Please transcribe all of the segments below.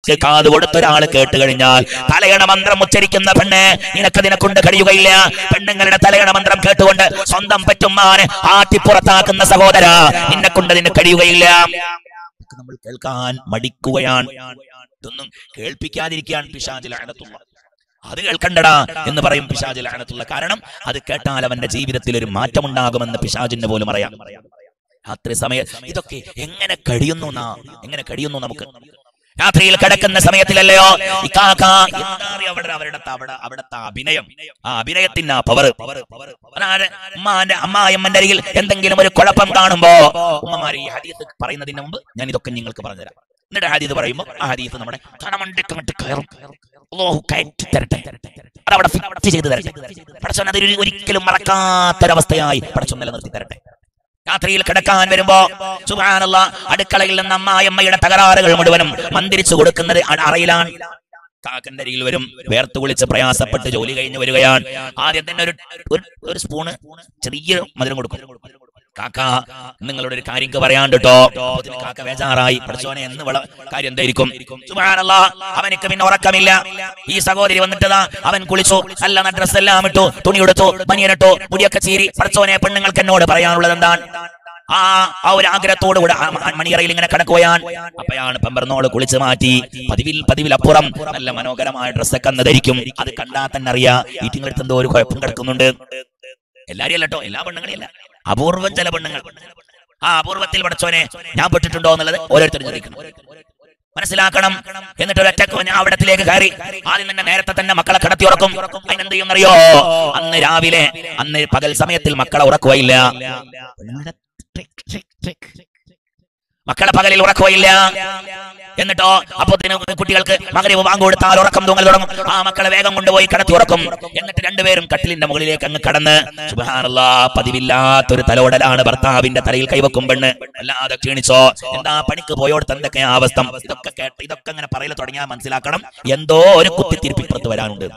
ശരിക്ക് കാത് കൊടുത്തൊരാൾ കേട്ട് കഴിഞ്ഞാൽ തലയണ മന്ത്രം ഉച്ചരിക്കുന്ന പെണ്ണ് നിനക്കതിനെ കൊണ്ട് കഴിയുകയില്ല. പെണ്ണുങ്ങളുടെ തലയണ മന്ത്രം കേട്ടുകൊണ്ട് സ്വന്തം പറ്റുമ്മാനെ ആട്ടിപ്പുറത്താക്കുന്ന സഹോദര, നിന്നെ കൊണ്ട് അതിന് കഴിയുകയില്ല. നമ്മൾ കേൾക്കാൻ മടിക്കുകയാണ്. ഇതൊന്നും കേൾപ്പിക്കാതിരിക്കാൻ പിശാച് ലഅനത്തുള്ള, അത് കേൾക്കണ്ടടാ എന്ന് പറയും പിശാച് ലഅനത്തുള്ള. കാരണം അത് കേട്ടാൽ അവന്റെ ജീവിതത്തിൽ ഒരു മാറ്റമുണ്ടാകുമെന്ന് പിശാചിന് പോലും അറിയാം. രാത്രി സമയം ഇതൊക്കെ എങ്ങനെ കഴിയുന്നു നമുക്ക്? രാത്രിയിൽ കിടക്കുന്ന സമയത്തിലല്ലയോ അവിടുത്തെ അഭിനയം, ആ അഭിനയത്തിന് ആ പവർ. അമ്മായിയമ്മന്റെ അരികിൽ എന്തെങ്കിലും ഒരു കുഴപ്പം കാണുമ്പോ ഉമ്മമാര് ഈ ഹദീസ് പറയുന്നതിന് മുമ്പ് ഞാൻ ഇതൊക്കെ നിങ്ങൾക്ക് പറഞ്ഞുതരാം. എന്നിട്ട് ഹദീസ് പറയുമ്പോ ആ ഹദീസ് നമ്മുടെ തണമണ്ടിട്ട് കയറും. അല്ലാഹു കയറ്റി തരട്ടെ, അതവിടെ ഫിറ്റ് ചെയ്ത് തരട്ടെ. പടച്ചോൻ അതൊരു ഒരിക്കലും മറക്കാത്തൊരവസ്ഥയായി പടച്ചോൻ നിലനിർത്തി തരട്ടെ. രാത്രിയിൽ കിടക്കാൻ വരുമ്പോ സുബ്ഹാനല്ലാഹ് അടുക്കളയിൽ നിന്ന് അമ്മായിയമ്മയുടെ തകരാറുകൾ മുഴുവനും മന്ത്രിച്ചു കൊടുക്കുന്നത് അറയിലാണ്. കാക്കന്റെ അരികിൽ വരും, വേർത്തു കുളിച്ച് പ്രയാസപ്പെട്ട് ജോലി കഴിഞ്ഞ് വരികയാണ്. ആദ്യം തന്നെ ഒരു സ്പൂണ് ചെറിയ മധുരം കൊടുക്കും. കാക്ക നിങ്ങളോട് ഒരു കാര്യം പറയാൻ കേട്ടോ. കാക്ക ബേജാറായി, പഠിച്ചോനെ എന്ന് കാര്യം എന്തായിരിക്കും? സുബ്ഹാനല്ലാഹ് അവനിക്ക് പിന്നെ ഉറക്കമില്ല. ഈ സഹോദരി വന്നിട്ടതാ, അവൻ കുളിച്ചു, നല്ല ഡ്രസ് എല്ലാം ഇട്ടു, തുണി എടുത്തു, ബനിയനിട്ടു, മുടിയൊക്കെ ചീരി. പഠിച്ചോനെ പെണ്ണുങ്ങൾക്ക് എന്നോട് പറയാനുള്ളത് എന്താണ്? ആ ഒരു ആഗ്രഹത്തോടു കൂടെ മണിയറയിൽ ഇങ്ങനെ കിടക്കുകയാണ്. അപ്പയാണ് പെമ്പർന്നോട് കുളിച്ച് മാറ്റി പതിവിലപ്പുറം നല്ല മനോഹരമായ ഡ്രസ്സൊക്കെ അന്ന് ധരിക്കും. അത് കണ്ടാൽ തന്നെ അറിയാം ഈറ്റിങ്ങളടുത്ത് എന്തോ ഒരു കുഴപ്പം കിടക്കുന്നുണ്ട്. എല്ലാരെയും അല്ലട്ടോ, എല്ലാ പെണ്ണുങ്ങളെയല്ല, അപൂർവം ചില പെണ്ണുങ്ങൾ. ആ അപൂർവത്തിൽ പഠിച്ചോനെ ഞാൻ പെട്ടിട്ടുണ്ടോ എന്നുള്ളത് ഓരോരുത്തരും ചോദിക്കണം, മനസ്സിലാക്കണം. എന്നിട്ട് ഒരൊറ്റ അവിടത്തിലേക്ക് കയറി ആദ്യം തന്നെ നേരത്തെ തന്നെ മക്കളെ കിടത്തി ഉറക്കും. അതിനെന്ത് ചെയ്യുന്നറിയോ? അന്ന് പകൽ സമയത്തിൽ മക്കളെ ഉറക്കുകയില്ല, മക്കളെ പകലിൽ ഉറക്കുകയില്ല. എന്നിട്ടോ അപ്പൊ കുട്ടികൾക്ക് മഗ്‌രിബ് ബാങ്ക് കൊടുത്താൽ ഉറക്കം തൂങ്ങൽ തുടങ്ങും. ആ മക്കളെ വേഗം കൊണ്ടുപോയി കിടത്തി ഉറക്കും. എന്നിട്ട് രണ്ടുപേരും കട്ടിലിന്റെ മുകളിലേക്ക് അങ്ങ് കടന്ന് സുബ്ഹാനല്ലാഹ് പതിവില്ലാത്തൊരു തലോടലാണ് ഭർത്താവിന്റെ തലയിൽ കൈവക്കും പെണ്ണ്. അല്ലാതെ ക്ഷീണിച്ചോ, എന്താ പണിക്ക് പോയോടത്ത് എന്തൊക്കെയാ അവസ്ഥ? ഇതൊക്കെ അങ്ങനെ പറയൽ തുടങ്ങിയാൽ മനസ്സിലാക്കണം എന്തോ ഒരു കുത്തിത്തിരിപ്പിപ്പുറത്ത് വരാനുണ്ട്.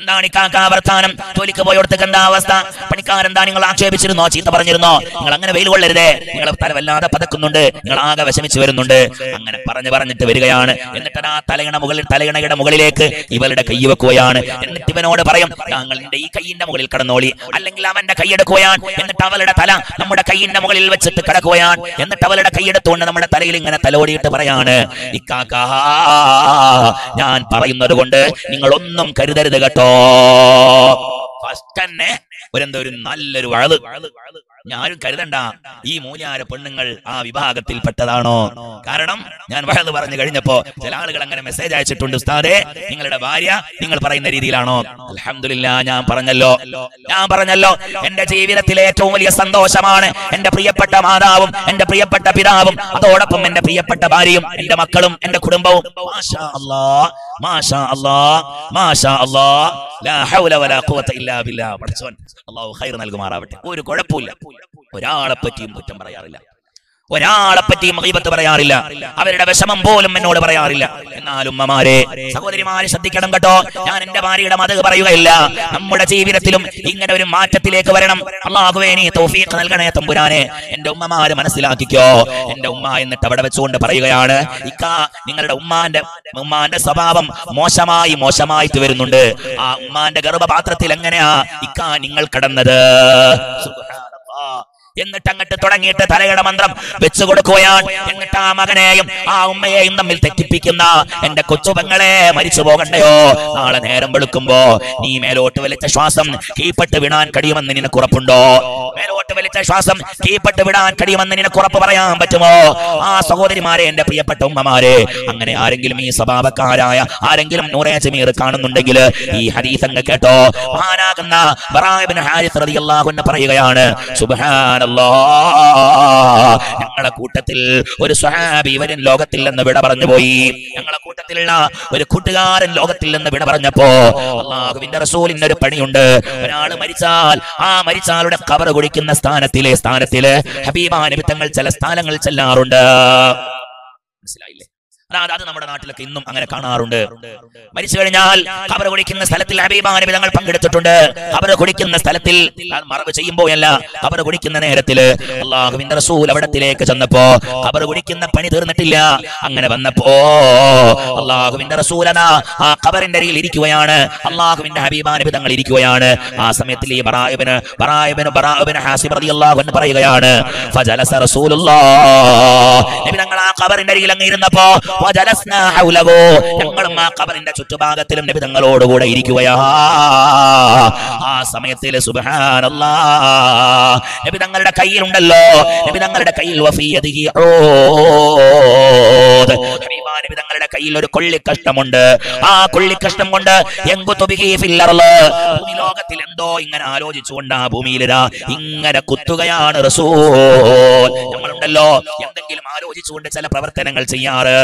എന്താണ് ഈ കാക്ക വർത്താനം? ജോലിക്ക് പോയോടത്തേക്ക് എന്താ അവസ്ഥ? പണിക്കാരെന്താ നിങ്ങൾ ആക്ഷേപിച്ചിരുന്നോ, ചീത്ത പറഞ്ഞിരുന്നോ? നിങ്ങൾ അങ്ങനെ വെയിൽ കൊള്ളരുതേ, നിങ്ങൾ തല വല്ലാതെ പതക്കുന്നുണ്ട്, നിങ്ങൾ ആകെ വിഷമിച്ചു വരുന്നുണ്ട്. അങ്ങനെ പറഞ്ഞിട്ട് വരികയാണ്. എന്നിട്ട് ആ തലയണയുടെ മുകളിലേക്ക് ഇവളുടെ കൈ വെക്കുകയാണ്. എന്നിട്ട് ഇവനോട് പറയും, ഞങ്ങൾ നിന്റെ ഈ കൈയിന്റെ മുകളിൽ കടന്നോളി. അല്ലെങ്കിൽ അവന്റെ കൈയെടുക്കുകയാണ്. എന്നിട്ട് അവളുടെ തല നമ്മുടെ കൈയിന്റെ മുകളിൽ വെച്ചിട്ട് കിടക്കുകയാണ്. എന്നിട്ട് അവളുടെ കൈയെടുത്തുകൊണ്ട് നമ്മുടെ തലയിൽ ഇങ്ങനെ തലോടിയിട്ട് പറയാണ്, ഇക്കാക്ക ഞാൻ പറയുന്നത് കൊണ്ട് നിങ്ങളൊന്നും കരുതരുത് കേട്ടോ. ഫസ്റ്റ് തന്നെ ഒരു നല്ലൊരു വഴല്. ഞാനും കരുതണ്ട ഈ മൂല്യാര പെണ്ണുങ്ങൾ ആ വിഭാഗത്തിൽ പെട്ടതാണോ? കാരണം ഞാൻ വഴല് പറഞ്ഞു കഴിഞ്ഞപ്പോ ചില ആളുകൾ അങ്ങനെ മെസ്സേജ് അയച്ചിട്ടുണ്ട്, ഉസ്താദേ നിങ്ങളുടെ ഭാര്യ നിങ്ങൾ പറയുന്ന രീതിയിലാണോ? അൽഹംദുലില്ലാഹ് ഞാൻ പറഞ്ഞല്ലോ എന്റെ ജീവിതത്തിലെ ഏറ്റവും വലിയ സന്തോഷമാണ് എന്റെ പ്രിയപ്പെട്ട മാതാവും എന്റെ പ്രിയപ്പെട്ട പിതാവും, അതോടൊപ്പം എന്റെ പ്രിയപ്പെട്ട ഭാര്യയും എന്റെ മക്കളും എന്റെ കുടുംബവും. മാഷാ അല്ലാഹ് മാഷാ അല്ലാഹ് മാഷാ അല്ലാഹ് ലാ ഹൗല വലാ ഖുവത ഇല്ലാ ബില്ലാഹ്. പഠിച്ചോൻ അല്ലാഹു ഖൈർ നൽകുമാറാവട്ടെ. ഒരു കുഴപ്പമില്ല, ഒരാളെ പറ്റിയും കുറ്റം പറയാറില്ല, ഒരാളെ പറ്റിയും ഗീബത്ത് പറയാറില്ല, അവരുടെ വിഷമം പോലും എന്നോട് പറയാറില്ല. എന്നാലും ഉമ്മമാരെ സഹോദരിമാരെ ശ്രദ്ധിക്കണം കേട്ടോ. ഞാൻ എന്റെ ഭാര്യയുടെ മതം പറയുകയില്ല. നമ്മുടെ ജീവിതത്തിലും ഇങ്ങനെ ഒരു മാറ്റത്തിലേക്ക് വരണം. അല്ലാഹുവേ നീ തൗഫീഖ് നൽകണേ തമ്പുരാനെ. എന്റെ ഉമ്മമാര് മനസ്സിലാക്കിക്കോ. എന്റെ ഉമ്മ എന്നിട്ട് അവിടെ വെച്ചുകൊണ്ട് പറയുകയാണ്, ഇക്കാ നിങ്ങളുടെ ഉമ്മാന്റെ സ്വഭാവം മോശമായിട്ട് വരുന്നുണ്ട്. ആ ഉമ്മാന്റെ ഗർഭപാത്രത്തിൽ എങ്ങനെയാ ഇക്കാ നിങ്ങൾ കടന്നത്? എന്നിട്ട് അങ്ങോട്ട് തുടങ്ങിയിട്ട് തലയുടെ മന്ത്രം വെച്ചു കൊടുക്കുകയാണ്. എന്നിട്ട് ആ മകനെയും ആ ഉമ്മയെയും തമ്മിൽ തെറ്റിപ്പിക്കുന്ന എന്റെ കൊച്ചുപെങ്ങളെ മരിച്ചു പോകണ്ടയോ? നാളെ നേരം വെളുക്കുമ്പോ നീ മേലോട്ട് വലിച്ച ശ്വാസം കീപ്പെട്ട് വിടാൻ കഴിയുമെന്ന് നിനക്ക് ഉറപ്പുണ്ടോ? മേലോട്ട് വലിച്ച ശ്വാസം കീപ്പെട്ട് വിടാൻ കഴിയുമെന്ന് നിനക്ക് ഉറപ്പ് പറയാൻ പറ്റുമോ? ആ സഹോദരിമാരെ, എന്റെ പ്രിയപ്പെട്ട ഉമ്മമാരെ, അങ്ങനെ ആരെങ്കിലും ഈ സ്വഭാവക്കാരായ ആരെങ്കിലും നൂറെ ജമീർ കാണുന്നുണ്ടെങ്കിൽ ഈ ഹദീസ് അങ്ങ് കേട്ടോ. മഹാനാകുന്ന ബറാഅ ഇബ്നു ഹാരിസ് റളിയല്ലാഹു അൻഹു പറയുകയാണ്, സുബ്ഹാന ഞങ്ങളുടെ കൂട്ടത്തിൽ ഒരു സ്വഹാബി ഇവരൻ ലോകത്തിൽ നിന്ന് വിട പറഞ്ഞു പോയി. ഞങ്ങളുടെ കൂട്ടത്തിലുള്ള ഒരു കൂട്ടുകാരൻ ലോകത്തിൽ നിന്ന് വിട പറഞ്ഞപ്പോ അല്ലാഹുവിന്റെ റസൂലിന് ഒരു പണിയുണ്ട്. ഒരാൾ മരിച്ചാൽ ആ മരിച്ചാളുടെ ഖബർ കുഴിക്കുന്ന സ്ഥാനത്തില് ഹബീബാ നബി തങ്ങൾ ചില സ്ഥാനങ്ങൾ ചെല്ലാറുണ്ട്. മനസ്സിലായില്ലേ? അത് നമ്മുടെ നാട്ടിലൊക്കെ ഇന്നും അങ്ങനെ കാണാറുണ്ട്. മരിച്ചു കഴിഞ്ഞാൽ ഖബർ കുടിക്കുന്ന സ്ഥലത്തിൽ ഹബീബായ നബി തങ്ങൾ പങ്കെടുത്തിട്ടുണ്ട്. ഖബർ കുടിക്കുന്ന സ്ഥലത്തിൽ മറവ് ചെയ്യുമ്പോഴല്ല, ഖബർ കുടിക്കുന്ന നേരത്തിൽ അല്ലാഹുവിന്റെ റസൂൽ അവിടത്തിലേക്ക് ചെന്നപ്പോ ഖബർ കുടിക്കുന്ന പണി തീർന്നിട്ടില്ല. അങ്ങനെ വന്നപ്പോ അല്ലാഹുവിന്റെ റസൂലന ആ ഖബറിന്റെ അരികിൽ ഇരിക്കുകയാണ്. അല്ലാഹുവിന്റെ ഹബീബായ നബി തങ്ങൾ ഇരിക്കുകയാണ്. ആ സമയത്തിൽ ഈ ബറാഇബ്നു ഹാസിബ് റളിയല്ലാഹു അൻഹു പറയുകയാണ്, ഫജലസ റസൂലുള്ളാഹ്, നബി തങ്ങൾ ആ ഖബറിന്റെ അരികിൽ അങ്ങ് ഇരുന്നപ്പോ വജലസ്നാ ഹൗലഹു, ഞങ്ങളും ആ ഖബറിന്റെ ചുറ്റുഭാഗത്തിലും നബി തങ്ങളോടുകൂടെ ഇരിക്കുകയാ. ആ സമയത്തിൽ സുബ്ഹാനല്ലാഹ്, നബി തങ്ങളുടെ കയ്യിലുണ്ടല്ലോ, നബി തങ്ങളുടെ കയ്യിൽ വഫിയദിഹി ഊദ്, ഹബീബായ നബി തങ്ങളുടെ കയ്യിൽ ഒരു കൊള്ളിക്കഷ്ടമുണ്ട്. ആ കൊള്ളിക്കഷ്ടം കൊണ്ട് യൻകുതുബിഹി ഫിൽ അർള്, ഭൂമി ലോകത്തിൽ എന്തോ ഇങ്ങനെ ആലോചിച്ചുകൊണ്ട് ആ ഭൂമിയിലിതാ ഇങ്ങനെ കുത്തുകയാണ് റസൂൽ. നമ്മളുണ്ടല്ലോ എന്തെങ്കിലും ആലോചിച്ചുകൊണ്ട് ചില പ്രവർത്തനങ്ങൾ ചെയ്യാറ്,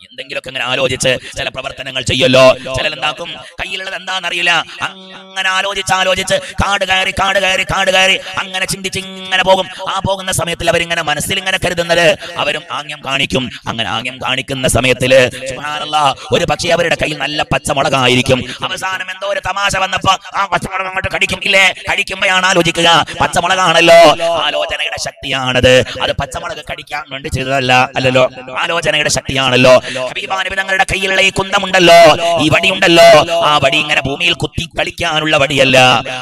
എന്തെങ്കിലുമൊക്കെ അങ്ങനെ ആലോചിച്ച് ചില പ്രവർത്തനങ്ങൾ ചെയ്യല്ലോ. ചിലരെന്താക്കും, കയ്യിലുള്ളത് എന്താണെന്നറിയില്ല, അങ്ങനെ ആലോചിച്ച് കാട് കയറി അങ്ങനെ ചിന്തിച്ച് ഇങ്ങനെ പോകും. ആ പോകുന്ന സമയത്തിൽ അവരിങ്ങനെ മനസ്സിൽ ഇങ്ങനെ കരുതുന്നത് അവരും ആംഗ്യം കാണിക്കും. അങ്ങനെ ആംഗ്യം കാണിക്കുന്ന സമയത്തില് സുബ്ഹാനല്ലാഹ്, ഒരു പക്ഷേ അവരുടെ കയ്യിൽ നല്ല പച്ചമുളകായിരിക്കും. അവസാനം എന്തോ ഒരു തമാശ വന്നപ്പോ ആ പച്ചമുളക് അങ്ങോട്ട് കടിക്കും. ഇല്ലേ, കടിക്കുമ്പോഴാണ് ആലോചിക്കുക, പച്ചമുളകാണല്ലോ. ആലോചനയുടെ ശക്തിയാണത്. അത് പച്ചമുളക് കടിക്കാൻ വേണ്ടി ചെയ്തതല്ല, അല്ലല്ലോ, ആലോചനയുടെ ശക്തിയാണല്ലോ. ഹബീബായ നബി തങ്ങളുടെ കയ്യിലുള്ള ഈ കുന്തമുണ്ടല്ലോ, ഈ വടിയുണ്ടല്ലോ, ആ വടി ഇങ്ങനെ ഭൂമിയിൽ കുത്തി കളിക്കാനുള്ള വടിയല്ല.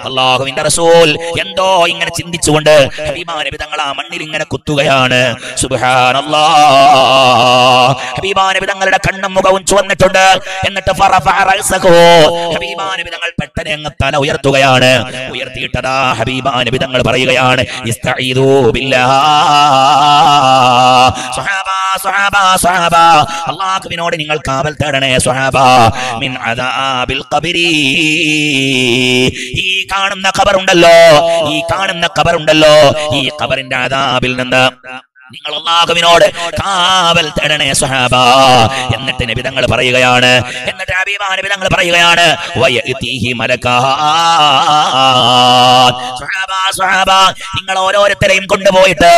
അല്ലാഹുവിന്റെ റസൂൽ എന്തോ ഇങ്ങനെ ചിന്തിച്ചുകൊണ്ട് ഹബീബായ നബി തങ്ങൾ ആ മണ്ണിൽ ഇങ്ങനെ കുത്തുകയാണ്. സുബ്ഹാനല്ലാഹ്, ഹബീബായ നബി തങ്ങളുടെ കണ്ണും മുഖവും ചുവന്നിട്ടുണ്ട്. എന്നിട്ട് ഹബീബായ നബി തങ്ങൾ പെട്ടെന്ന് അങ്ങ് തല ഉയർത്തുകയാണ്. ഉയർത്തിയിട്ടതാ ഹബീബായ നബി തങ്ങൾ പറയുകയാണ്, ഇസ്തഈദൂ ബില്ലാഹ്, സ്വഹാബ അല്ലാഹുവിനോട് നിങ്ങൾ കാവൽ തേടണേ സ്വഹാബ, മിൻ അദാബിൽ ഖബരി, ഈ കാണുന്ന ഖബറുണ്ടല്ലോ, ഈ ഖബറിന്റെ അദാബിൽ നിന്ന് നിങ്ങൾ അല്ലാഹുവിനോട് കാവൽ തേടണേ സ്വഹാബ. എന്നിട്ട് നബി തങ്ങൾ പറയുകയാണ്, വയഅതീഹി മലകാൻ, സ്വഹാബ നിങ്ങൾ ഓരോരുത്തരെയും കൊണ്ടുപോയിട്ട്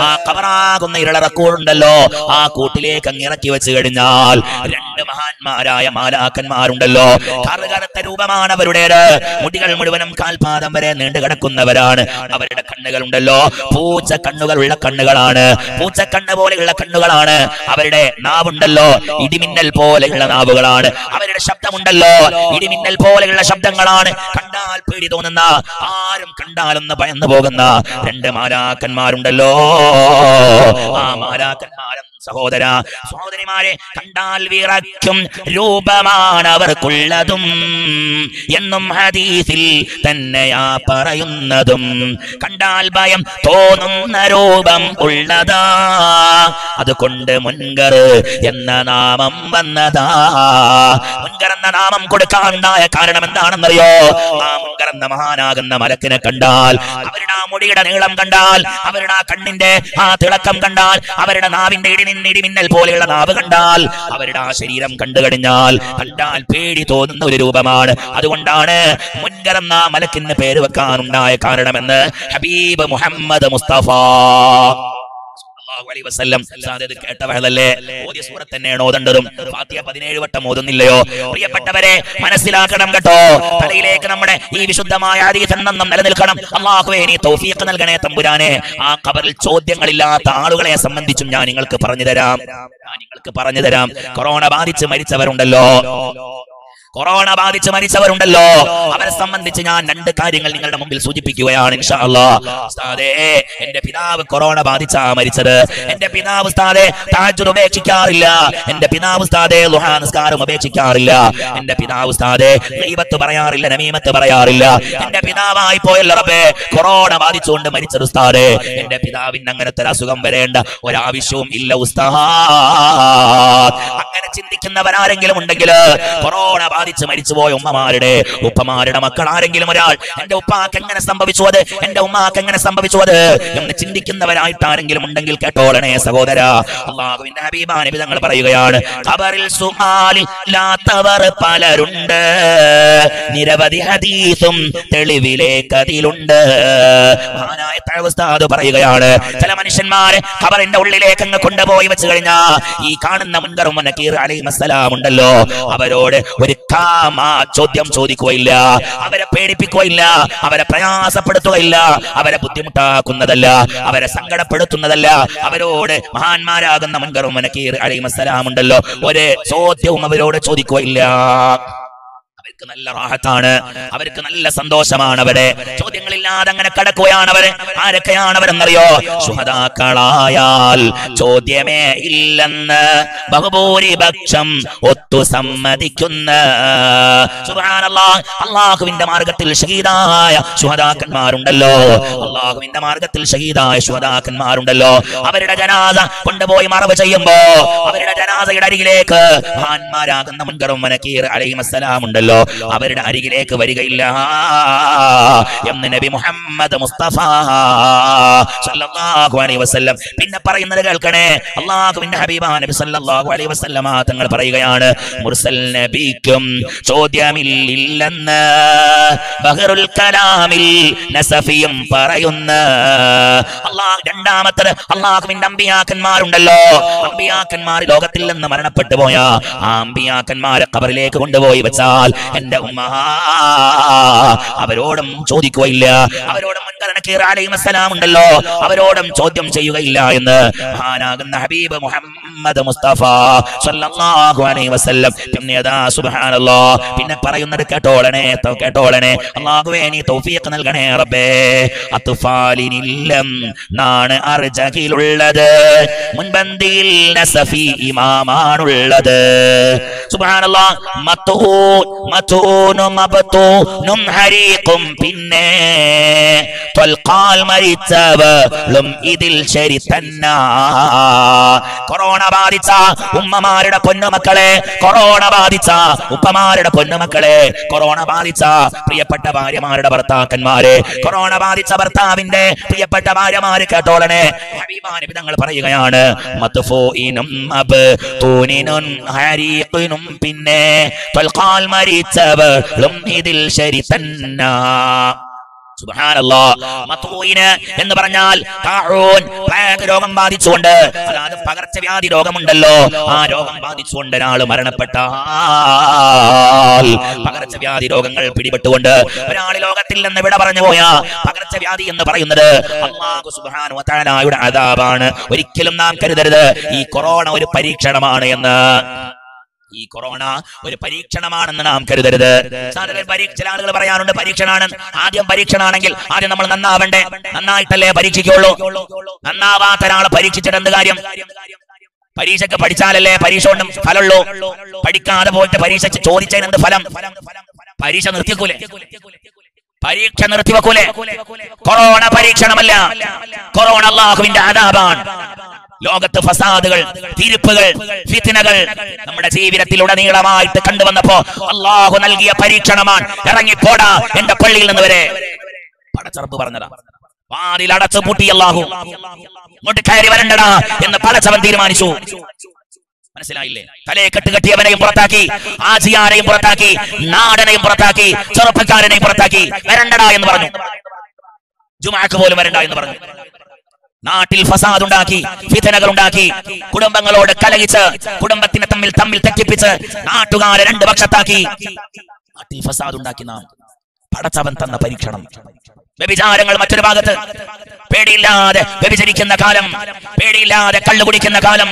ആ ഖബറാകുന്ന ഇരളറക്കൂടുണ്ടല്ലോ, ആ കൂട്ടിലേക്ക് അങ്ങ് ഇറക്കി വെച്ച് കഴിഞ്ഞാൽ രണ്ട് മഹാന്മാരായ മാലാക്കന്മാരുണ്ടല്ലോ. കറുകറുത്ത രൂപമാണ് അവരുടേത്, മുടികൾ മുഴുവനും കാൽപാദം വരെ നീണ്ടു കിടക്കുന്നവരാണ്. അവരുടെ കണ്ണുകളുണ്ടല്ലോ പൂച്ച കണ്ണുകളുള്ള കണ്ണുകളാണ്, പൂച്ചക്കണ്ണ് പോലെയുള്ള കണ്ണുകളാണ്. അവരുടെ നാവുണ്ടല്ലോ ഇടിമിന്നൽ പോലെയുള്ള നാവുകളാണ്. അവരുടെ ശബ്ദമുണ്ടല്ലോ ഇടിമിന്നൽ പോലെയുള്ള ശബ്ദങ്ങളാണ്. കണ്ടാൽ പേടി തോന്നുന്ന, ആരും കണ്ടാലൊന്ന് ഭയന്നു പോകുന്ന രണ്ട് മാലാക്കന്മാരുണ്ടല്ലോ. ആ മാലാക്കന്മാരും സഹോദരിമാരെ കണ്ടാൽ വിറയ്ക്കും രൂപമാണ് അവർക്കുള്ളതും എന്നും ഹദീസിൽ തന്നെയാ പറയുന്നതും. കണ്ടാൽ ഭയം തോന്നുന്ന രൂപം ഉള്ളതാ, അതുകൊണ്ട് മുൻകർ എന്ന നാമം വന്നതാ. മുൻകർ എന്ന നാമം കൊടുക്കാനുണ്ടായ കാരണം എന്താണെന്നറിയോ? ആ മുൻകർ എന്ന മഹാനാകുന്ന മലക്കിനെ കണ്ടാൽ, അവരുടെ ആ മുടിയുടെ നീളം കണ്ടാൽ, അവരുടെ ആ കണ്ണിന്റെ ആ തിളക്കം കണ്ടാൽ, അവരുടെ നാവിന്റെ ഇടിമിന്നൽ പോലെയുള്ള നാവ് കണ്ടാൽ, അവരുടെ ആ ശരീരം കണ്ടു കഴിഞ്ഞാൽ കണ്ടാൽ പേടി തോന്നുന്ന ഒരു രൂപമാണ്. അതുകൊണ്ടാണ് മുൻകർ എന്ന മലക്കിന് പേര് വെക്കാനുണ്ടായ കാരണമെന്ന് ഹബീബ് മുഹമ്മദ് മുസ്തഫ കേട്ടവളല്ലേ ഓതിയ സൂറത്ത് തന്നെയാണ് ഓതേണ്ടതും. ഫാത്തിഹ 17 വട്ടം ഓതുന്നില്ലയോ? പ്രിയപ്പെട്ടവരെ മനസ്സിലാക്കണം കേട്ടോ. തലയിലേക്ക് നമ്മുടെ ഈ വിശുദ്ധമായ ഹദീസ് എന്നും നിലനിൽക്കണം. അല്ലാഹുവേ നീ തൗഫീഖ് നൽകണേ തമ്പുരാനെ. ആ ഖബറിൽ ചോദ്യങ്ങളില്ലാത്ത ആളുകളെ സംബന്ധിച്ചും ഞാൻ നിങ്ങൾക്ക് പറഞ്ഞു തരാം. കൊറോണ ബാധിച്ച് മരിച്ചവരുണ്ടല്ലോ, അവരെ സംബന്ധിച്ച് ഞാൻ 2 കാര്യങ്ങൾ നിങ്ങളുടെ മുമ്പിൽ സൂചിപ്പിക്കുകയാണ് ഇൻഷാ അല്ലാഹ്. ഉസ്താദേ, എന്റെ പിതാവ് കൊറോണ ബാധിച്ചാ മരിച്ചത്. എന്റെ പിതാവ് ഉസ്താദേ തഹജ്ജുദ് ഉപേക്ഷിക്കാറില്ല. എന്റെ പിതാവ് ഉസ്താദേ ളുഹാ നിസ്കാരം ഉപേക്ഷിക്കാറില്ല. എന്റെ പിതാവ് ഉസ്താദേ ഗീബത്ത് പറയാറില്ല, നമീമത്ത് പറയാറില്ല. എന്റെ പിതാവായി പോയല്ലോ റബ്ബേ, കൊറോണ ബാധിച്ചുകൊണ്ട് മരിച്ചത് ഉസ്താദേ. എന്റെ പിതാവിന് അങ്ങനത്തെ അസുഖം വരേണ്ട ഒരാവശ്യവും ഇല്ല ഉസ്താദ്. അങ്ങനെ ചിന്തിക്കുന്നവരാരെങ്കിലും ഉണ്ടെങ്കിൽ, കൊറോണ ബാധിച്ച് മരിച്ചുപോയ ഉമ്മമാരുടെ ഉപ്പമാരുടെ മക്കൾ ആരെങ്കിലും ഒരാൾ എന്റെ ഉപ്പാക്ക് എങ്ങനെ സംഭവിച്ചു അത്, എന്റെ ഉമ്മാക്ക് എങ്ങനെ സംഭവിച്ചു അത് എന്ന് ചിന്തിക്കുന്നവരായിട്ട് ആരെങ്കിലും ഉണ്ടെങ്കിൽ കേട്ടോളണേ സഹോദര. അല്ലാഹുവിന്റെ ഹബീബായ നബി തങ്ങൾ പറയുകയാണ്, ഖബറിൽ സുആലില്ലാത്തവർ പലരുണ്ട്, നിരവധി ഹദീസും തെളിവിലേക്ക് അതിലുണ്ട്. മഹാനായ ഉസ്താദ് പറയുകയാണ്, ചില മനുഷ്യന്മാരെ ഖബറിന്റെ ഉള്ളിലേക്ക് അങ്ങ് കൊണ്ടുപോയി വെച്ച് കഴിഞ്ഞാ ഈ കാണുന്ന മുൻകറും നക്കീർ അലൈഹിസ്സലാം ഉണ്ടല്ലോ, അവരോട് ഒരു ചോദ്യം ചോദിക്കുകയില്ല, അവരെ പേടിപ്പിക്കുകയില്ല, അവരെ പ്രയാസപ്പെടുത്തുകയില്ല, അവരെ ബുദ്ധിമുട്ടാക്കുന്നതല്ല, അവരെ സങ്കടപ്പെടുത്തുന്നതല്ല. അവരോട് മഹാന്മാരാകുന്ന മുൻകറും നക്കീർ അലൈഹിസ്സലാം ഉണ്ടല്ലോ, ഒരു ചോദ്യവും അവരോട് ചോദിക്കുകയില്ല. അവർക്ക് നല്ല റാഹത്താണ്, അവർക്ക് നല്ല സന്തോഷമാണ്, അവരെ ചോദ്യങ്ങളില്ലാതെ അങ്ങനെ കടക്കുകയാണ് അവര്. ആരൊക്കെയാണ് അവരെന്നറിയോ? ശുഹദാക്കളായാൽ ചോദ്യമേ ഇല്ലെന്ന് ബഹുഭൂരിപക്ഷം ഒത്തു സമ്മതിക്കുന്ന, സുബ്ഹാനല്ലാഹ്, അല്ലാഹുവിന്റെ മാർഗത്തിൽ ഷഹീദായ ശുഹദാക്കന്മാരുണ്ടല്ലോ, അല്ലാഹുവിന്റെ മാർഗത്തിൽ ഷഹീദായ ശുഹദാക്കന്മാരുണ്ടല്ലോ, അവരുടെ ജനാസ കൊണ്ടുപോയി മറവ് ചെയ്യുമ്പോ അവരുടെ ജനാസയുടെ അരികിലേക്ക് മഹാന്മാരാകുന്ന മുൻകറും നക്കീർ അലൈഹിസ്സലാം ഉണ്ടല്ലോ, അവരുടെ അരികിലേക്ക് വരികയില്ല എന്ന് നബി മുഹമ്മദ് മുസ്തഫ സല്ലല്ലാഹു അലൈഹി വസല്ലം. പിന്നെ പറയുന്നത് കേൾക്കണേ, അല്ലാഹുവിന്റെ ഹബീബായ നബി സല്ലല്ലാഹു അലൈഹി വസല്ലം തങ്ങൾ പറയുകയാണ്, മുർസൽ നബിക്കും ചോദ്യമില്ലെന്ന് ബഹറുൽ കലാമിൽ നസഫിയും പറയുന്ന. രണ്ടാമത്തത്, അല്ലാഹുവിന്റെ അമ്പിയാക്കന്മാരുണ്ടല്ലോ, അമ്പിയാക്കന്മാർ ലോകത്തിൽ നിന്ന് മരണപ്പെട്ടു പോയ ആ അമ്പിയാക്കന്മാരെ ഖബറിലേക്ക് കൊണ്ടുപോയി വെച്ചാൽ എന്റെ ഉമ്മ അവരോടും ചോദിക്കുകയില്ല, അവരോടും മുൻകർ നക്കീർ അലൈഹിസ്സലാം ഉണ്ടല്ലോ, അവരോടും ചോദ്യം ചെയ്യുകയില്ല എന്ന് മഹാനാകുന്ന ഹബീബ് മുഹമ്മദ് മുസ്തഫ സല്ലല്ലാഹു അലൈഹി വസല്ലം. പിന്നെ അതാ സുബ്ഹാനല്ലാഹ്, പിന്നെ പറയുന്നത് കേട്ടോളണേ, കേട്ടോളണേ, അല്ലാഹുവേ നീ തൗഫീഖ് നൽകണേ റബ്ബേ. അത്ഫാലിനില്ലം നാണ് അർജകിലുള്ളത്, മുൻപന്തിയിൽ നസഫി ഇമാമാണുള്ളത്. സുബ്ഹാനല്ലാഹ്, മതൂനും മബതൂനും ഹരീഖും പിന്നെ ത്വൽഖാൽ മരിച്ചവളും ഇതിൽ ശരി തന്നാ. കൊറോണ ബാധിച്ച ഉമ്മമാരുടെ പൊന്നുമക്കളെ, കൊറോണ ബാധിച്ച ഉപ്പമാരുടെ പൊന്നുമക്കളെ, കൊറോണ ബാധിച്ച പ്രിയപ്പെട്ട ഭാര്യമാരുടെ ഭർത്താക്കന്മാരെ, കൊറോണ ബാധിച്ച ഭർത്താവിന്റെ പ്രിയപ്പെട്ട ഭാര്യമാര് കേട്ടോളണേ, ഹബീബായ നബി തങ്ങൾ പറയുകയാണ്, മത്ഫൂഇനും മബ്തൂനിനും ഹരീഖിനും പിന്നെ ത്വൽഖാൽ മരിച്ചവളും ഇതിൽ ശരി തന്നാ. സുബ്ഹാനല്ലാഹ്, മത്ഊന് എന്ന് പറഞ്ഞാൽ താഊൻ, പ്ലേഗ് രോഗം ബാധിച്ചുകൊണ്ട്, അതായത് പകർച്ചവ്യാധി രോഗമുണ്ടല്ലോ, ആ രോഗം ബാധിച്ചുകൊണ്ട് ഒരാൾ മരണപ്പെട്ടാൽ, പകർച്ചവ്യാധി രോഗങ്ങൾ പിടിപെട്ടുകൊണ്ട് ഒരാൾ ലോകത്തിൽ നിന്ന് വിട പറഞ്ഞു പോയ പകർച്ചവ്യാധി എന്ന് പറയുന്നത് അല്ലാഹു സുബ്ഹാനഹു വ തആലയുടെ അദാബാണ്. ഒരിക്കലും നാം കരുതരുത് ഈ കൊറോണ ഒരു പരീക്ഷണമാണ് എന്ന്. ഈ കൊറോണ ഒരു പരീക്ഷണമാണെന്ന് നാം കരുതരുത്. ചില ആളുകൾ പറയാറുണ്ട് പരീക്ഷണമാണ്. ആദ്യം പരീക്ഷണമാണെങ്കിൽ ആദ്യം നമ്മൾ നന്നാവണ്ടേ, നന്നായിട്ടല്ലേ പരീക്ഷിക്കുള്ളൂ. നന്നാവാത്ത ഒരാളെ പരീക്ഷിച്ചിട്ട് എന്ത് കാര്യം? പരീക്ഷയ്ക്ക് പഠിച്ചാലല്ലേ പരീക്ഷ കൊണ്ടും ഫലമുള്ളൂ. പഠിക്കാതെ പോയിട്ട് പരീക്ഷ ചോദിച്ചതിന് എന്ത് ഫലം? പരീക്ഷ നിർത്തിക്കൂലേ? പരീക്ഷ നിർത്തിവെക്കൂലേ? കൊറോണ പരീക്ഷണമല്ല, കൊറോണ അല്ലാഹുവിന്റെ അദാബാണ്. ലോകത്ത് ഫസാദുകൾ, തിരിപ്പുകൾ, ഫിത്നകൾ നമ്മുടെ ജീവിതത്തിലുടനീളമായിട്ട് കണ്ടുവന്നപ്പോ അല്ലാഹു നൽകിയ പരീക്ഷണമാണ്. ഇറങ്ങിപ്പോടാ എന്റെ പള്ളിയിൽ നിന്ന് വരെ പടച്ചറപ്പ് പറഞ്ഞതാ. വാതിൽ അടച്ചു പൂട്ടി അല്ലാഹു, ഇങ്ങോട്ട് കയറി വരണ്ടടാ എന്ന് പടച്ചവൻ തീരുമാനിച്ചു. മനസ്സിലായില്ലേ? തലയെ കെട്ടുകെട്ടിയവനെയും പുറത്താക്കി, ആജിയാരെയും പുറത്താക്കി, നാടനെയും പുറത്താക്കി, ചെറുപ്പക്കാരനെയും പുറത്താക്കി. വരണ്ടടാ എന്ന് പറഞ്ഞു. ജുമാക്ക് പോലും വരണ്ട എന്ന് പറഞ്ഞു. നാട്ടിൽ ഫസാദ് ഉണ്ടാക്കി, ഫിത്നകൾ ഉണ്ടാക്കി, കുടുംബങ്ങളോട് കലഹിച്ച്, കുടുംബത്തിനെ തമ്മിൽ തെറ്റിപ്പിച്ച്, നാട്ടുകാരെ രണ്ട് പക്ഷത്താക്കി, നാട്ടിൽ ഫസാദ് ഉണ്ടാക്കി. നാം പടച്ചവൻ തന്ന പരീക്ഷണം. വ്യഭിചാരങ്ങൾ മറ്റൊരു ഭാഗത്ത്, പേടിയില്ലാതെ വ്യഭിചരിക്കുന്ന കാലം, പേടിയില്ലാതെ കള്ളു കുടിക്കുന്ന കാലം,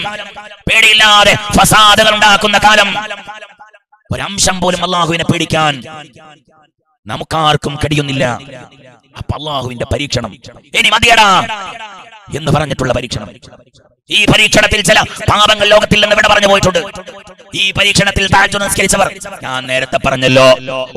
പേടിയില്ലാതെ ഫസാദുകൾ ഉണ്ടാക്കുന്ന കാലം. ഒരംശം പോലും അല്ലാഹുവിനെ പേടിക്കാൻ നമുക്കാർക്കും കഴിയുന്നില്ല. അപ്പൊ അല്ലാഹുവിന്റെ പരീക്ഷണം, ഇനി മതിയടാ എന്ന് പറഞ്ഞിട്ടുള്ള പരീക്ഷണം. ഈ പരീക്ഷണത്തിൽ ചില പാപങ്ങൾ ലോകത്തിൽ നിന്ന് ഇവിടെ പറഞ്ഞു പോയിട്ടുണ്ട്. ഈ പരീക്ഷണത്തിൽ തഹജ്ജുദ് നിസ്കരിച്ചവർ, ഞാൻ നേരത്തെ പറഞ്ഞല്ലോ,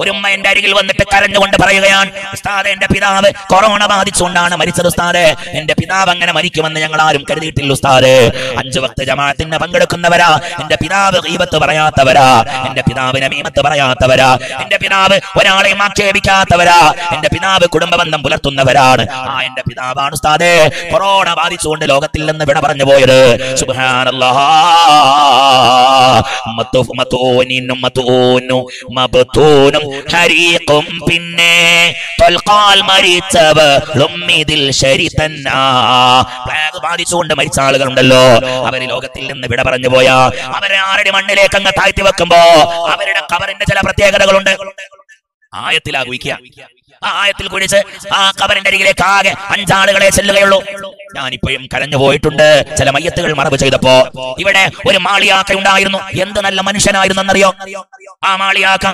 ഒരു ഉമ്മ എന്റെ അരികിൽ വന്നിട്ട് കരഞ്ഞുകൊണ്ട് പറയുകയാണ്, ഉസ്താദേ എന്റെ പിതാവ് കൊറോണ ബാധിച്ചുകൊണ്ടാണ് മരിച്ചത് ഉസ്താദേ, എന്റെ പിതാവ് അങ്ങനെ മരിക്കുമെന്ന് ഞങ്ങൾ ആരും കരുതിയിട്ടില്ല ഉസ്താദേ. 5 വക്ത് ജമാഅത്തിന് പങ്കെടുക്കുന്നവരാ, എന്റെ പിതാവ് ഗീബത്ത് പറയാത്തവരാ, എന്റെ പിതാവ് നമീമത്ത് പറയാത്തവരാ, എന്റെ പിതാവ് ഒരാളെയും ആക്ഷേപിക്കാത്തവരാ, എന്റെ പിതാവ് കുടുംബബന്ധം പുലർത്തുന്നവരാണ്. എന്റെ പിതാവാണ് ഉസ്താദേ കൊറോണ ബാധിച്ചുകൊണ്ട് ലോകത്തിൽ നിന്ന് വിട പറഞ്ഞു പോയത്. സുബ്ഹാനല്ലാഹ്. പിന്നെ ബാധിച്ചുകൊണ്ട് മരിച്ച ആളുകളുണ്ടല്ലോ, അവര് ലോകത്തിൽ നിന്ന് വിട പറഞ്ഞു പോയാ അവരെ ആരുടെ മണ്ണിലേക്ക് അങ്ങ് താഴ്ത്തി വെക്കുമ്പോ അവരുടെ ഖബറിന്റെ ചില പ്രത്യേകതകളുണ്ട്. ആയത്തിലാകുക, ആ ആയത്തിൽ കുഴിച്ച് ആ ഖബറിന്റെ അരികിലേക്ക് ആകെ 5 ആളുകളെ ചെല്ലുകയുള്ളൂ. ഞാനിപ്പോഴും കരഞ്ഞു പോയിട്ടുണ്ട് ചില മയ്യത്തുകൾ മറവ് ചെയ്തപ്പോ. ഇവിടെ ഒരു മാളിയാക്ക ഉണ്ടായിരുന്നു, എന്ത് നല്ല മനുഷ്യനായിരുന്നു എന്നറിയോ? ആ മാളിയാക്ക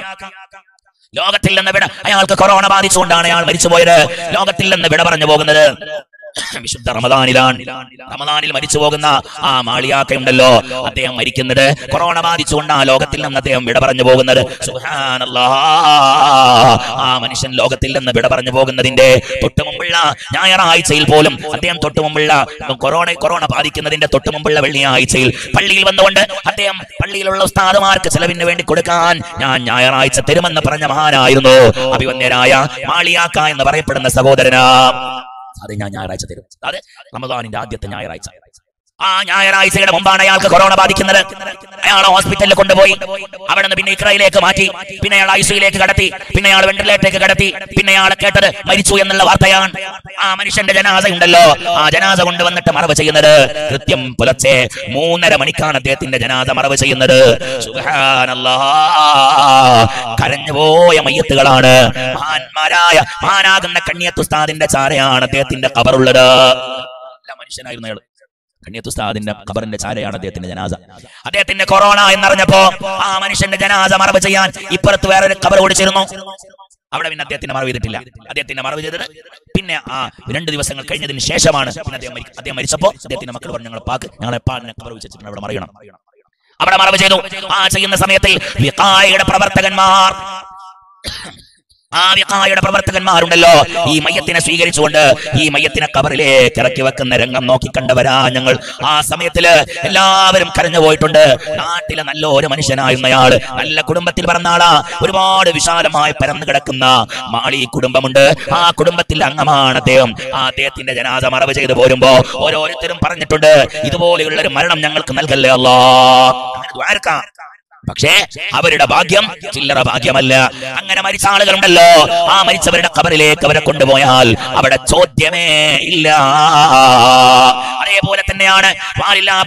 ലോകത്തിൽ നിന്ന് വിട, അയാൾക്ക് കൊറോണ ബാധിച്ചുകൊണ്ടാണ് അയാൾ മരിച്ചുപോയത്. ലോകത്തിൽ നിന്ന് വിട പറഞ്ഞു പോകുന്നത് വിശുദ്ധ റമദാനിലാണ്. റമദാനിൽ മരിച്ചു പോകുന്ന ആ മാളിയാക്കയുണ്ടല്ലോ, അദ്ദേഹം മരിക്കുന്നത് കൊറോണ ബാധിച്ചുകൊണ്ട് ആ ലോകത്തിൽ നിന്ന് അദ്ദേഹം വിട പറഞ്ഞു പോകുന്നത്. സുബ്ഹാനല്ലാഹ്. ആ മനുഷ്യൻ ലോകത്തിൽ നിന്ന് വിട പറഞ്ഞു പോകുന്നതിന്റെ തൊട്ടു മുമ്പുള്ള ഞായറാഴ്ചയിൽ പോലും അദ്ദേഹം മുമ്പുള്ള കൊറോണ ബാധിക്കുന്നതിന്റെ തൊട്ടു മുമ്പുള്ള വെള്ളിയാഴ്ചയിൽ പള്ളിയിൽ വന്നുകൊണ്ട് അദ്ദേഹം പള്ളിയിലുള്ള ഉസ്താദുമാർക്ക് ചെലവിന് വേണ്ടി കൊടുക്കാൻ ഞാൻ ഞായറാഴ്ച തരുമെന്ന് പറഞ്ഞ മഹാനായിരുന്നു അഭിവന്യരായ മാളിയാക്ക എന്ന് പറയപ്പെടുന്ന സഹോദരനാ. അതെ, ഞാൻ ഞായറാഴ്ച തരും. അതെ, റമദാനിന്റെ ആദ്യത്തെ ഞായറാഴ്ച. ആ ഞായറാഴ്ചയുടെ മുമ്പാണ് അയാൾക്ക് കൊറോണ ബാധിക്കുന്നത്. അയാളെ ഹോസ്പിറ്റലിൽ കൊണ്ടുപോയി, അവിടെ നിന്ന് പിന്നെ ഇക്രയിലേക്ക് മാറ്റി, പിന്നെ അയാൾ ഐസിയുലേക്ക് കടത്തി, പിന്നെ അയാൾ വെന്റിലേറ്ററിലേക്ക് കടത്തി, പിന്നെ അയാളെ കേട്ടത് മരിച്ചു എന്നുള്ള വാർത്തയാണ്. ആ മനുഷ്യന്റെ ജനാസ ഉണ്ടല്ലോ, ആ ജനാസ കൊണ്ടുവന്നിട്ട് മറവ് ചെയ്യുന്നത് കൃത്യം പുലർച്ചെ 3:30 മണിക്കാണ് അദ്ദേഹത്തിന്റെ ജനാസ മറവ് ചെയ്യുന്നത്. സുബ്ഹാനല്ലാഹ്. കരഞ്ഞുപോയ മയ്യത്തുകളാണ്. മഹാനാകുന്ന കണ്ണിയത്ത് ഉസ്താദിന്റെ ചാരയാണ് അദ്ദേഹത്തിന്റെ ഖബറുള്ളത്. നല്ല മനുഷ്യനായിരുന്നു അയാൾ. കണ്ണിയത്ത് ഉസ്താദിന്റെ ഖബറിന്റെ ചാരയാണ് അദ്ദേഹത്തിന്റെ ജനാസ. അദ്ദേഹത്തിന്റെ കൊറോണ എന്നറിഞ്ഞപ്പോ ആ മനുഷ്യന്റെ ജനാസ മറവ് ചെയ്യാൻ ഇപ്പുറത്ത് വേറൊരു ഖബർ ഓടിച്ചിരുന്നു. അവിടെ പിന്നെ അദ്ദേഹത്തിന് മറവ് ചെയ്തിട്ടില്ല. അദ്ദേഹത്തിന്റെ മറവ് ചെയ്തത് പിന്നെ 2 ദിവസങ്ങൾ കഴിഞ്ഞതിന് ശേഷമാണ്. പിന്നെ അദ്ദേഹം മരിച്ചപ്പോ അദ്ദേഹത്തിന്റെ മക്കൾ പറഞ്ഞു, ഞങ്ങളെ ഖബർ വെച്ചിട്ടുണ്ട്, അവിടെ മറിയണം. അവിടെ മറവ് ചെയ്തു. ആ ചെയ്യുന്ന സമയത്തിൽ വിഖായയുടെ പ്രവർത്തകന്മാർ, പ്രവർത്തകന്മാരുണ്ടല്ലോ, ഈ മയ്യത്തിനെ സ്വീകരിച്ചുകൊണ്ട് ഈ മയ്യത്തിനെ ഖബറിലേക്ക് ഇറക്കി വെക്കുന്ന രംഗം നോക്കിക്കണ്ടവരാ ഞങ്ങൾ. ആ സമയത്തില് എല്ലാവരും കരഞ്ഞു പോയിട്ടുണ്ട്. നാട്ടിലെ നല്ല ഒരു മനുഷ്യനായിരുന്നയാള്, നല്ല കുടുംബത്തിൽ പറഞ്ഞാളാ, ഒരുപാട് വിശാലമായി പരന്നു കിടക്കുന്ന മാളി കുടുംബമുണ്ട്. ആ കുടുംബത്തിന്റെ അംഗമാണ് അദ്ദേഹം. ആ അദ്ദേഹത്തിന്റെ ജനാസ മറവ് ചെയ്തു പോരുമ്പോ ഓരോരുത്തരും പറഞ്ഞിട്ടുണ്ട്, ഇതുപോലെയുള്ള ഒരു മരണം ഞങ്ങൾക്ക് നൽകല്ലേ അല്ലാഹ്. പക്ഷേ അവരുടെ ഭാഗ്യം ചില്ലറ ഭാഗ്യമല്ല. അങ്ങനെ മരിച്ച ആളുകളുണ്ടല്ലോ, ആ മരിച്ചവരുടെ ഖബറിലേക്ക് അവരെ കൊണ്ടുപോയാൽ അവിടെ ചോദ്യമേ ഇല്ല. അതേപോലെ തന്നെയാണ് പാലില്ലാ